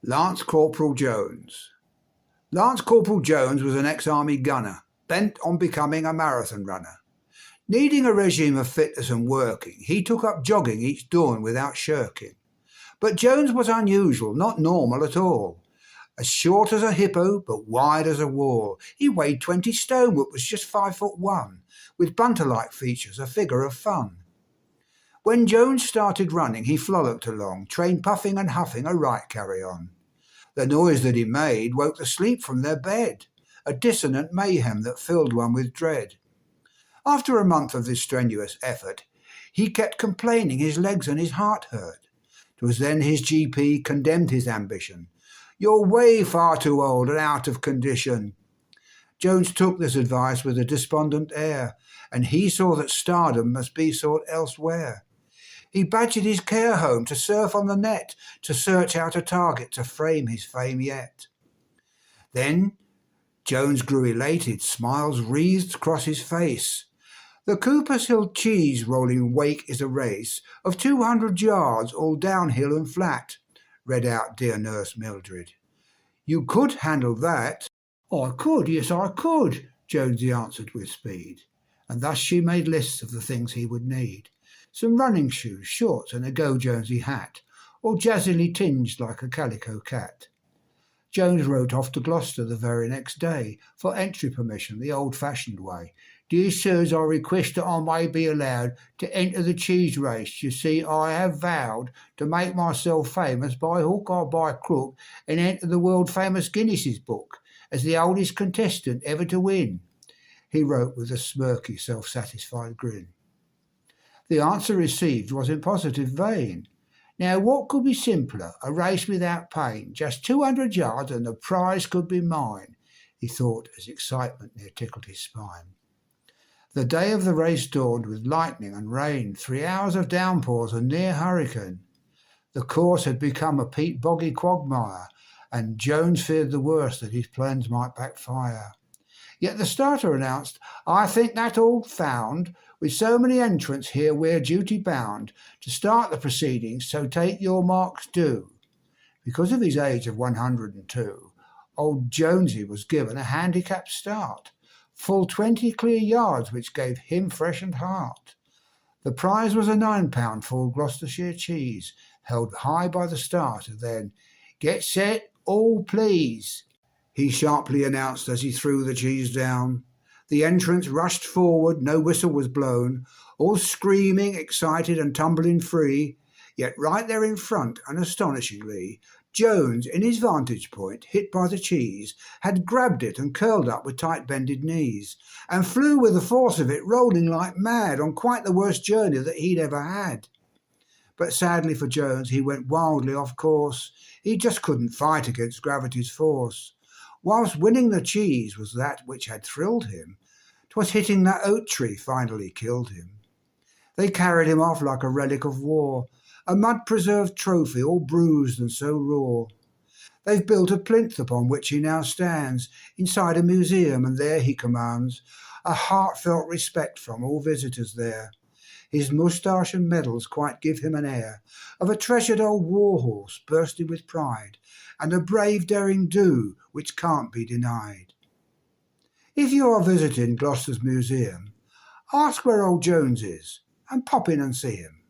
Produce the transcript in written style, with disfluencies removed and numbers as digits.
Lance Corporal Jones. Lance Corporal Jones was an ex-army gunner, bent on becoming a marathon runner. Needing a regime of fitness and working, he took up jogging each dawn without shirking. But Jones was unusual, not normal at all. As short as a hippo, but wide as a wall. He weighed 20 stone, but was just 5'1", with bunter-like features, a figure of fun. When Jones started running, he frolicked along, train puffing and huffing a right carry-on. The noise that he made woke the sleep from their bed, a dissonant mayhem that filled one with dread. After a month of this strenuous effort, he kept complaining his legs and his heart hurt. 'Twas then his GP condemned his ambition. "You're way far too old and out of condition." Jones took this advice with a despondent air, and he saw that stardom must be sought elsewhere. He badgered his care home to surf on the net, to search out a target to frame his fame yet. Then Jones grew elated, smiles wreathed across his face. The Cooper's Hill cheese rolling wake is a race of 200 yards, all downhill and flat, read out dear Nurse Mildred. "You could handle that." "I could, yes I could," Jonesy answered with speed. And thus she made lists of the things he would need. Some running shoes, shorts and a Go Jonesy hat, all jazzily tinged like a calico cat. Jones wrote off to Gloucester the very next day for entry permission the old-fashioned way. "Dear sirs, I request that I may be allowed to enter the cheese race. You see, I have vowed to make myself famous by hook or by crook and enter the world-famous Guinness's book as the oldest contestant ever to win," he wrote with a smirky, self-satisfied grin. The answer received was in positive vein. Now what could be simpler, a race without pain, just 200 yards and the prize could be mine, he thought as excitement near tickled his spine. The day of the race dawned with lightning and rain, 3 hours of downpours and near hurricane. The course had become a peat boggy quagmire, and Jones feared the worst, that his plans might backfire. Yet the starter announced, "I think that all found, with so many entrants here we're duty bound to start the proceedings, so take your marks due." Because of his age of 102, old Jonesy was given a handicapped start, full 20 clear yards, which gave him freshened heart. The prize was a £9 full Gloucestershire cheese, held high by the starter. Then, "Get set, all please," he sharply announced as he threw the cheese down. The entrants rushed forward, no whistle was blown, all screaming, excited and tumbling free. Yet right there in front, and astonishingly, Jones, in his vantage point, hit by the cheese, had grabbed it and curled up with tight bended knees, and flew with the force of it, rolling like mad on quite the worst journey that he'd ever had. But sadly for Jones, he went wildly off course. He just couldn't fight against gravity's force. Whilst winning the cheese was that which had thrilled him, 'twas hitting that oak tree finally killed him. They carried him off like a relic of war, a mud-preserved trophy, all bruised and so raw. They've built a plinth upon which he now stands, inside a museum, and there he commands a heartfelt respect from all visitors there. His moustache and medals quite give him an air of a treasured old warhorse bursting with pride, and a brave daring do which can't be denied. If you are visiting Gloucester's museum, ask where old Jones is, and pop in and see him.